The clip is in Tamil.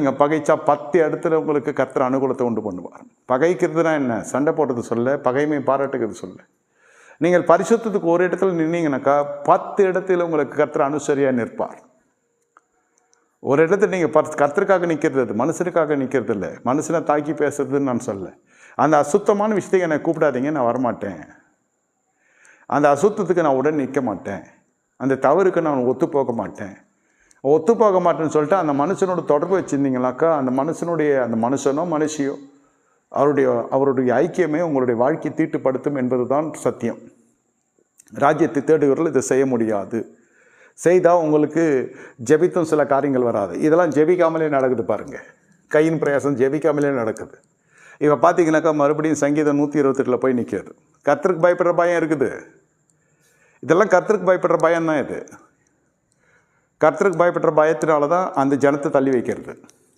நீங்கள் பகைச்சா 10 இடத்துல உங்களுக்கு கர்த்தர் அனுகூலத்தை உண்டு பண்ணுவார். பகைக்கிறதுனா என்ன? சண்டை போடுறது சொல்ல, பகைமை பாராட்டுகிறது சொல்ல. நீங்கள் பரிசுத்தத்துக்கு ஒரு இடத்துல நின்னீங்கன்னாக்கா 10 இடத்துல உங்களுக்கு கர்த்தர் அனுசரியாக நிற்பார். ஒரு இடத்துல நீங்கள் கர்த்தருக்காக நிற்கிறது, மனுஷனுக்காக நிற்கிறது இல்லை. மனுஷனை தாக்கி பேசுறதுன்னு நான் சொல்ல. அந்த அசுத்தமான விஷயத்துக்கு என்னை கூப்பிடாதீங்க, நான் வரமாட்டேன். அந்த அசுத்தத்துக்கு நான் உடன் நிற்க மாட்டேன். அந்த தவறுக்கு நான் ஒத்து போக மாட்டேன். ஒத்து போக மாட்டேன்னு சொல்லிட்டு அந்த மனுஷனோட தொடர்பு வச்சுருந்தீங்கனாக்கா அந்த மனுஷனோ மனுஷியோ அவருடைய ஐக்கியமே உங்களுடைய வாழ்க்கையை தீட்டுப்படுத்தும் என்பது தான் சத்தியம். ராஜ்யத்தை தேடுகிறவர்கள் இதை செய்ய முடியாது. செய்தால் உங்களுக்கு ஜெபித்தும் சில காரியங்கள் வராது. இதெல்லாம் ஜெபிக்காமலே நடக்குது பாருங்கள். கையின் பிரயாசம் ஜெபிக்காமலே நடக்குது. இப்போ பார்த்தீங்கன்னாக்கா மறுபடியும் சங்கீதம் 128 போய் நிற்கிறது. கர்த்தருக்கு பயப்படுற பயம் இருக்குது. இதெல்லாம் கர்த்தருக்கு பயப்படுற பயம்தான். இது கர்த்தருக்கு பயப்படுற பயத்தினால தான் அந்த ஜனத்தை தள்ளி வைக்கிறது.